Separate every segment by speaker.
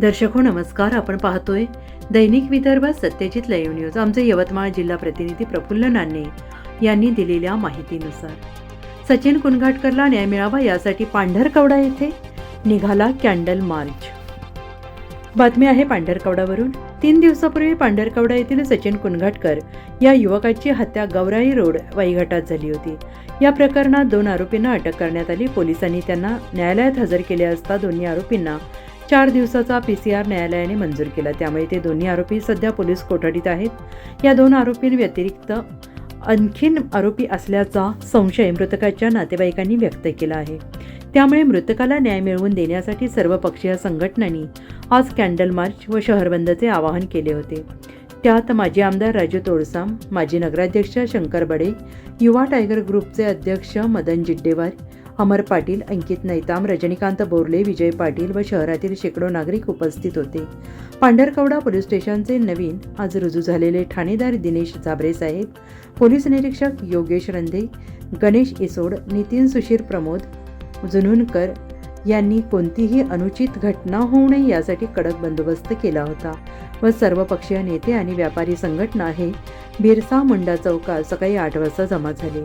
Speaker 1: दर्शक हो नमस्कार. आपण पाहतोय दैनिक विदर्भ सत्यजित लाईव्ह न्यूज. आमचे यवतमाळ जिल्हा प्रतिनिधी प्रफुल्ल नान्हे यांनी दिलेल्या माहितीनुसार सचिन कुनघाटकरला न्याय मिळावा यासाठी पांढरकवडा येथे निघाला कॅन्डल मार्च. बातमी आहे पांढरकवडावरून. 3 दिवसापूर्वी पांढरकवडा येथील सचिन कुनघाटकर या युवकाची हत्या गौराई रोड वैघाटात झाली होती. या प्रकरणात 2 आरोपींना अटक करण्यात आली. पोलिसांनी त्यांना न्यायालयात हजर केले असता दोन्ही आरोपींना 4 दिवसाचा PCR न्यायालयाने मंजूर केला. त्यामुळे ते दोन्ही आरोपी सध्या पोलीस कोठडीत आहेत. या 2 आरोपींव्यतिरिक्त आणखीन आरोपी असल्याचा संशय मृतकाच्या नातेवाईकांनी व्यक्त केला आहे. त्यामुळे मृतकाला न्याय मिळवून देण्यासाठी सर्वपक्षीय संघटनांनी आज कॅन्डल मार्च व शहर बंदचे आवाहन केले होते. त्यात माजी आमदार राजू तोडसाम, माजी नगराध्यक्ष शंकर बडे, युवा टायगर ग्रुपचे अध्यक्ष मदन जिड्डेवार, अमर पाटील, अंकित नैताम, रजनीकांत बोर्ले, विजय पाटील व शहरातील शेकडो नागरिक उपस्थित होते. पांढरकवडा पोलीस स्टेशनचे नवीन आज रुजू झालेले ठाणेदार दिनेश झाबरे साहेब, पोलीस निरीक्षक योगेश रंधे, गणेश इसोड, नितीन सुशीर प्रमोद जुनूनकर यांनी कोणतीही अनुचित घटना होऊ नये यासाठी कडक बंदोबस्त केला होता व सर्वपक्षीय नेते आणि व्यापारी संघटना हे बिरसा मुंडा चौकात सकाळी 8 वाजता जमा झाले.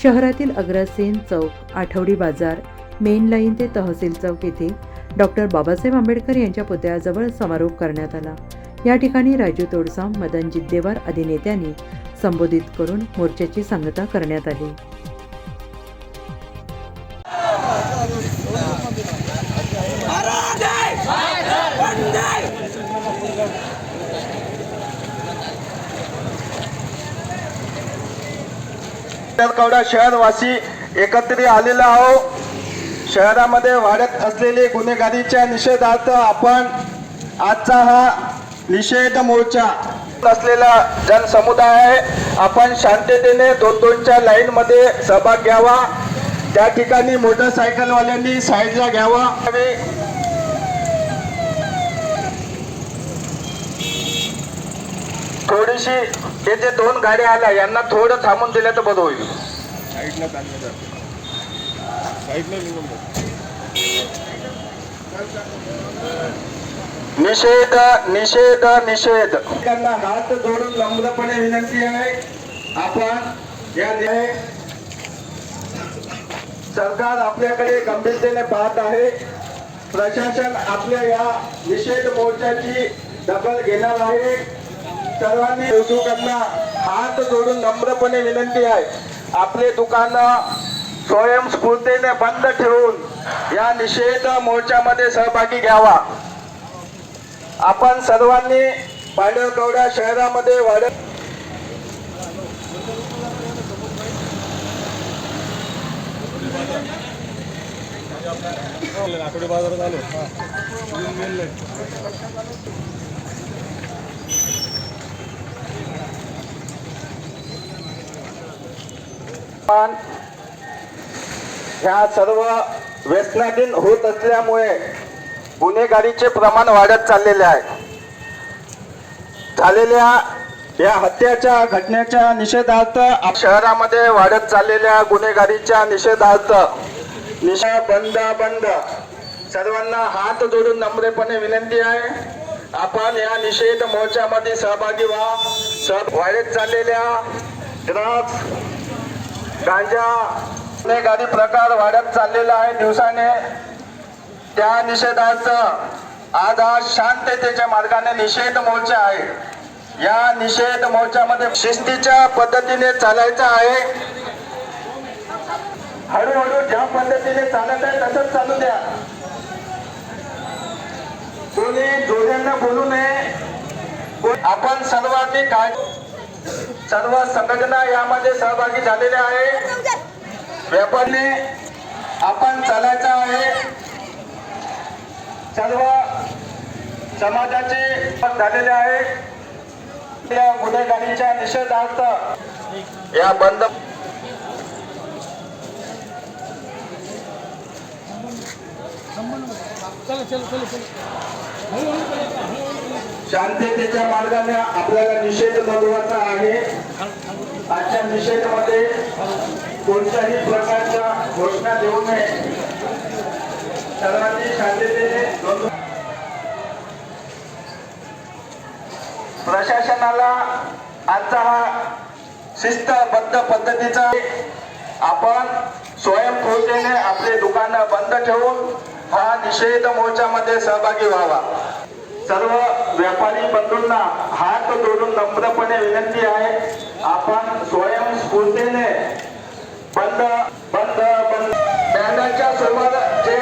Speaker 1: शहरातील अग्रसेन चौक, आठवडी बाजार, मेन लाईन ते तहसील चौक येथे डॉक्टर बाबासाहेब आंबेडकर यांच्या पुतळ्याजवळ समारोप करण्यात आला. या ठिकाणी राजू तोडसाम, मदन जिद्देवार आदी नेत्यांनी संबोधित करून मोर्चाची सांगता करण्यात आली.
Speaker 2: पांढरकवडा शहरवासी एकत्रित आलेला आहोत. शहरामध्ये वाढत असलेले गुन्हेगारीच्या निषेधार्थ आपण आजचा हा निषेध मोर्चा असलेला जनसमुदाय आहे. आपण शांततेने 2-2च्या लाईन मध्ये सहभाग घ्यावा. त्या ठिकाणी मोटरसायकलवाल्यांनी साईडला घ्यावा. थोडीशी येथे 2 गाड्या आल्या, यांना थोडं थांबून दिलं तर बरं होईल. निषेध निषेध निषेध. त्यांना हात जोडून नम्रपणे विनंती आहे, आपण या सरकार आपल्याकडे गंभीरतेने पाहत आहे. प्रशासन आपल्या या निषेध मोर्चाची दखल घेणार आहे. सर्वांनी उद्योगांना हात जोडून नम्रपणे विनंती आहे, आपले दुकानं स्वयंस्फूर्तीने बंद ठेवून या निषेध मोर्चामध्ये सहभागी घ्यावा. आपण सर्वांनी पांढरकवडा शहरामध्ये वाढत आठवडी बाजारात आलो. ह्या सर्व व्यसनाधीन होत असल्यामुळे गुन्हेगारीचे प्रमाण वाढत चाललेले आहे. झालेल्या या हत्याच्या घटनेच्या निषेधार्थ शहरामध्ये वाढत चाललेल्या गुन्हेगारीच्या निषेधार्थ बंद बंद. सर्वांना हात जोडून नम्रपणे विनंती आहे, आपण या निषेध मोर्चामध्ये सहभागी व्हा. वाढत चाललेल्या ड्रग्स, गांजा, गुन्हेगारी प्रकार वाढत चाललेला आहे दिवसाने. त्या निषेधार्थ आज हा शांततेच्या मार्गाने निषेध मोर्चा आहे. या निषेध मोर्चामध्ये शिस्तीच्या पद्धतीने चालायचं आहे. हळूहळू ज्या पद्धतीने चालत आहे तसंच चालू द्या. कोणी जोड्यांना बोलू नये. आपण सर्वांनी सर्व संघटना यामध्ये सहभागी झालेल्या आहे. व्यापारी आपण चालायचं आहे. सर्व समाजाचे झालेले आहे. या गुन्हेगारीच्या निषेधार्थ या बंद शांततेच्या मार्गाने आपल्याला निषेध नोंदवायचा आहे. आजच्या निषेधामध्ये कोणत्याही प्रकारच्या घोषणा देऊ नये. सर्वांनी शांततेने प्रशासनाला आजचा हा शिस्तबद्ध पद्धतीचा आपण स्वयंस्फूर्तीने आपले दुकानं बंद ठेवून हा निषेध मोर्चामध्ये सहभागी व्हावा. सर्व व्यापारी बंधूंना हात जोडून नम्रपणे विनंती आहे, आपण स्वयंस्फूर्तीने बंद बंद बंद. बँडाच्या समोर जे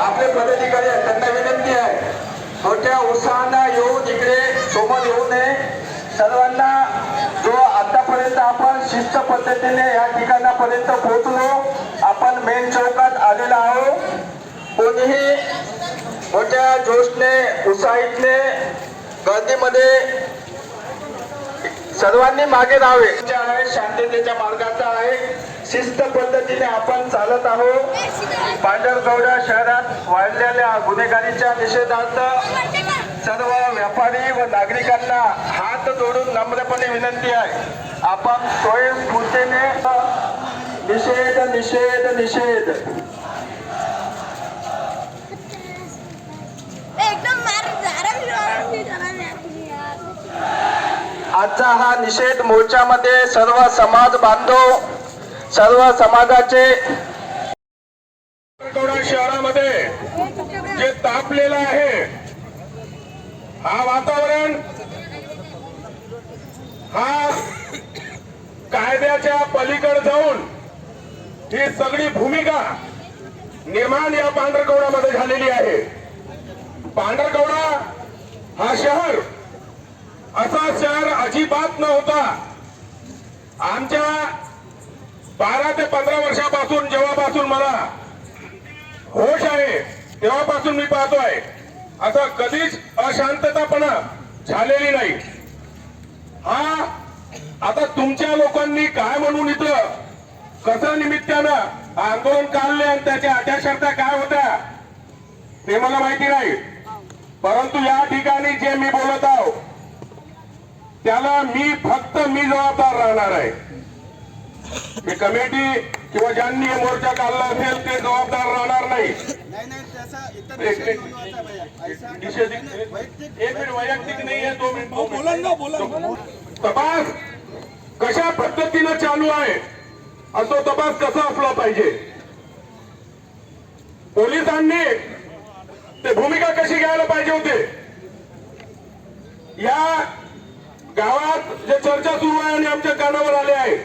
Speaker 2: आपले पदाधिकारी आहेत त्यांना विनंती आहे, मोठ्या उत्साहानं येऊन इकडे समोर येऊ नये. सर्वांना जो आतापर्यंत आपण शिस्त पद्धतीने या ठिकाणापर्यंत पोहोचलो, आपण मेन चौकात आलेलो आहोत. कोणीही मोठ्या जोशने उत्साहीतने गर्दीमध्ये सर्वांनी मागे राहावे. शांततेच्या मार्गाचा आहे, शिस्त पद्धतीने आपण चालत आहोत. पांढरकवडा शहरात वाढलेल्या गुन्हेगारीच्या निषेधार्थ सर्व व्यापारी व नागरिकांना हात जोडून नम्रपणे विनंती आहे, आपण स्वयंस्फूर्तीने निषेध निषेध निषेध. आजचा हा निषेध मोर्चामध्ये सर्व समाज बांधव, सर्व समाजाचे शहरामध्ये जे तापलेलं आहे हा वातावरण, हा कायद्याच्या पलीकडे जाऊन ही सगळी भूमिका निर्माण या पांढरकवड्यामध्ये झालेली आहे. पांढरकवडा हा शहर असा शहर अजिबात नव्हता. आमच्या 12 ते 15 वर्षापासून जेव्हापासून मला होश आहे तेव्हापासून मी पाहतोय, असं कधीच अशांततापणा झालेली नाही. हा आता तुमच्या लोकांनी काय म्हणून इथं कसं निमित्तानं आंदोलन काढले आणि त्याच्या अट्याशर्त्या काय होत्या ते मला माहिती नाही, परंतु या ठिकाणी जे मी बोलत आहो त्याला फक्त मी जबाबदार राहणार आहे. ही कमिटी किंवा ज्यांनी हे मोर्चा काढला असेल ते जबाबदार राहणार नाही. एक मिनिट, वैयक्तिक नाही आहे, 2 मिनिट. तपास कशा पद्धतीनं चालू आहे असो तपास कसा असला पाहिजे, पोलिसांनी ते भूमिका कशी घ्यायला पाहिजे होते. या गावात जे चर्चा सुरू आहे आणि आमच्या कानावर आले आहे,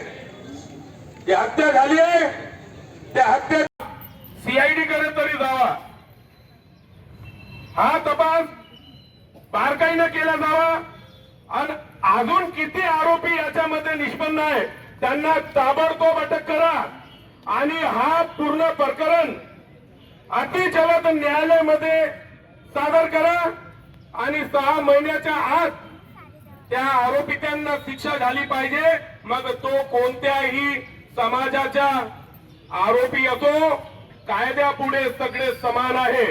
Speaker 2: ती हत्या झाली आहे, त्या हत्या सीआयडी कडे तरी जावा, हा तपास बारकाईनं केला जावा आणि अजून किती आरोपी याच्यामध्ये निष्पन्न आहे त्यांना ताबडतोब अटक करा आणि हा पूर्ण प्रकरण अतिजलद न्यायालयामध्ये सादर करा आणि 6 महिन्याच्या आत त्या आरोपितांना शिक्षा झाली पाहिजे. मग तो कोणत्याही समाजाचा आरोपी असो, कायद्यापुढे सगळे समान आहे,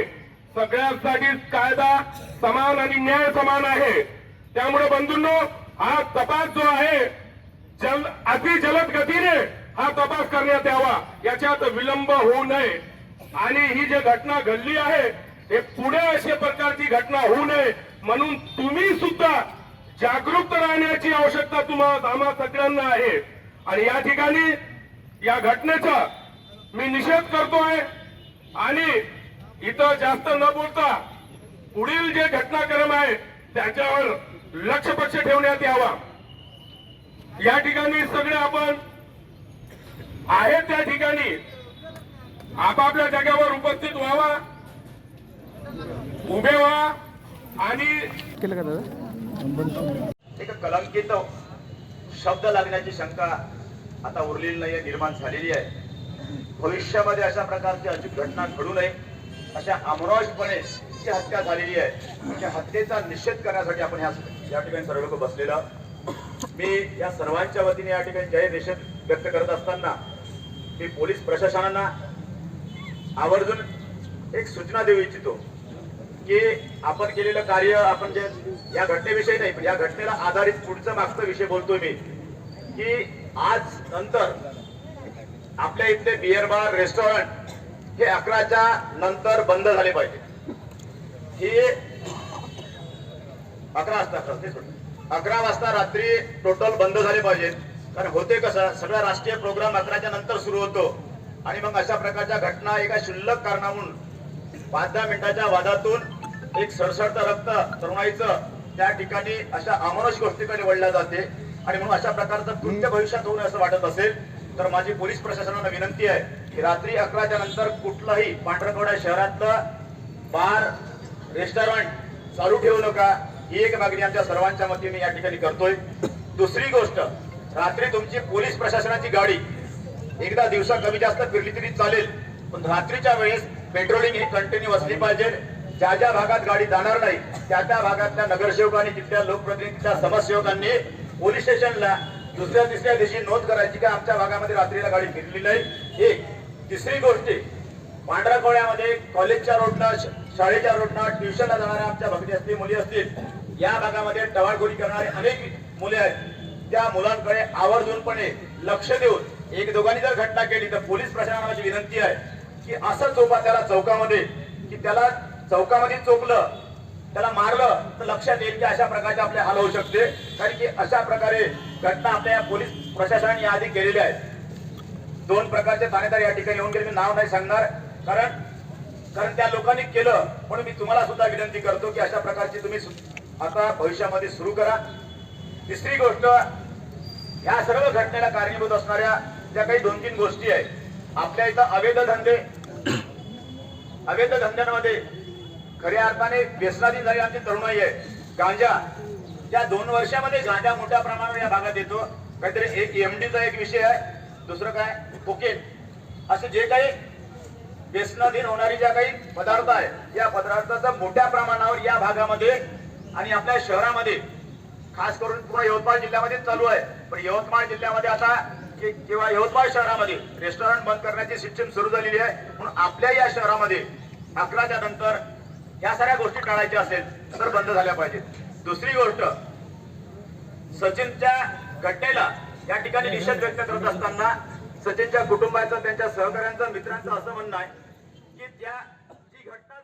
Speaker 2: सगळ्यांसाठी कायदा समान आणि न्याय समान आहे. त्यामुळे बंधूंनो, हा तपास जो आहे अति जलद गतीने हा तपास करण्यात यावा, याच्यात विलंब होऊ नये आणि ही जी घटना घडली आहे हे पुढे अशा प्रकारची घटना होऊ नये म्हणून तुम्ही सुद्धा जागरूक राहण्याची आवश्यकता तुम्हाला आम्हा सगळ्यांना आहे. आणि या ठिकाणी या घटनेचा मी निषेध करतोय आणि इथं जास्त न बोलता पुढील जे घटनाक्रम आहे त्याच्यावर लक्ष ठेवण्यात यावा. या ठिकाणी सगळे आपण आहे त्या ठिकाणी आपापल्या जागेवर उपस्थित व्हावा, उभे व्हा आणि
Speaker 3: एक कलंकित शब्द लागण्याची शंका आता उरलेली नाहीये, निर्माण झालेली आहे. भविष्यामध्ये अशा प्रकारची अचूक घटना घडू नये अशा आमरावपणे जी हत्या झालेली आहे त्या हत्येचा निषेध करण्यासाठी आपण या ठिकाणी सर्व लोक बसलेला. मी या सर्वांच्या वतीने या ठिकाणी जाहीर निषेध व्यक्त करत असताना मी पोलीस प्रशासनाला आवर्जून एक सूचना देऊ इच्छितो की आपण केलेलं कार्य, आपण जे या घटनेविषयी नाही पण या घटनेला आधारित पुढचा मागचा विषय बोलतोय मी, की आज नंतर आपल्या इथले बिअर बार रेस्टॉरंट हे 11च्या नंतर बंद झाले पाहिजे. हे 11 असतात 11 वाजता रात्री टोटल बंद झाले पाहिजे. कारण होते कसं, सगळा राष्ट्रीय प्रोग्राम 11च्या नंतर सुरू होतो आणि मग अशा प्रकारच्या घटना एका क्षुल्लक कारणावरून 5-10 मिनिटाच्या वादातून एक सळसळतं रक्त तरुणाईचं त्या ठिकाणी अशा अमानुष गोष्टीकडे वळल्या जाते. आणि म्हणून अशा प्रकारचं कृत्य भविष्यात होऊ नये असं वाटत असेल तर माझी पोलीस प्रशासनाला विनंती आहे की रात्री 11च्या नंतर कुठलंही पांढरकवडा शहरातलं बार, रेस्टॉरंट चालू ठेवू नका. ही एक मागणी आमच्या सर्वांच्या वतीने या ठिकाणी करतोय. दुसरी गोष्ट, रात्री तुमची पोलीस प्रशासनाची गाडी एकदा दिवसा कमी जास्त फिरली तरी चालेल, पण रात्रीच्या वेळेस पेट्रोलिंग ही कंटिन्यू असली पाहिजे. ज्या ज्या भागात गाडी जाणार नाही त्या त्या भागातल्या नगरसेवकांनी, तिथल्या लोकप्रतिनिधीच्या समाजसेवकांनी पोलीस स्टेशनला दुसऱ्या तिसऱ्या दिवशी नोंद करायची की आमच्या भागामध्ये रात्रीला गाडी फिरली नाही. एक. तिसरी गोष्ट, पांढरकवड्यामध्ये कॉलेजच्या रोडला, शाळेच्या रोडला, ट्युशनला जाणाऱ्या आमच्या भगिनी असतील, मुली असतील, या भागामध्ये टवाळखोरी करणारे अनेक मुले आहेत. त्या मुलांकडे आवर्जूनपणे लक्ष देऊन एक दोघांनी जर घटना केली तर पोलीस प्रशासनाची विनंती आहे की असं चोपा त्याला चौकामध्ये, की त्याला चौकामध्ये चोपलं, त्याला मारलं तर लक्षात येईल की अशा प्रकारचे आपले हाल होऊ शकते. कारण की अशा प्रकारे घटना आपल्या पोलीस प्रशासनाने याआधी केलेल्या आहेत. 2 प्रकारचे ठाणेदार या ठिकाणी येऊन गेले, मी नाव नाही सांगणार कारण त्या लोकांनी केलं. म्हणून मी तुम्हाला सुद्धा विनंती करतो की अशा प्रकारची तुम्ही आता भविष्यामध्ये सुरू करा. तिसरी गोष्ट, या सर्व घटनेला कारणीभूत असणाऱ्या ज्या काही 2-3 गोष्टी आहेत आपल्या इथं, अवैध धंद्यांमध्ये खऱ्या अर्थाने व्यसनाधीन झाली आमची तरुणाई आहे. गांजा, त्या 2 वर्षामध्ये गांजा मोठ्या प्रमाणावर या भागात येतो. काहीतरी एक एमडीचा एक विषय आहे, दुसरं काय कोकेन, असे जे काही व्यसनाधीन होणारी ज्या काही पदार्थ आहेत या पदार्थाचा मोठ्या प्रमाणावर या भागामध्ये आणि आपल्या शहरामध्ये, खास करून पूर्ण यवतमाळ जिल्ह्यामध्ये चालू आहे. पण यवतमाळ जिल्ह्यामध्ये आता किंवा यवतमाळ शहरामध्ये रेस्टॉरंट बंद करण्याची सिस्टीम सुरू झालेली आहे. म्हणून आपल्या या शहरामध्ये 11च्या नंतर या साऱ्या गोष्टी टाळायच्या असेल तर बंद झाल्या पाहिजेत. दुसरी गोष्ट, सचिनच्या घटनेला या ठिकाणी निषेध व्यक्त करत असताना सचिनच्या कुटुंबाचं, त्यांच्या सहकाऱ्यांचं, मित्रांचं असं म्हणणं आहे की जी घटना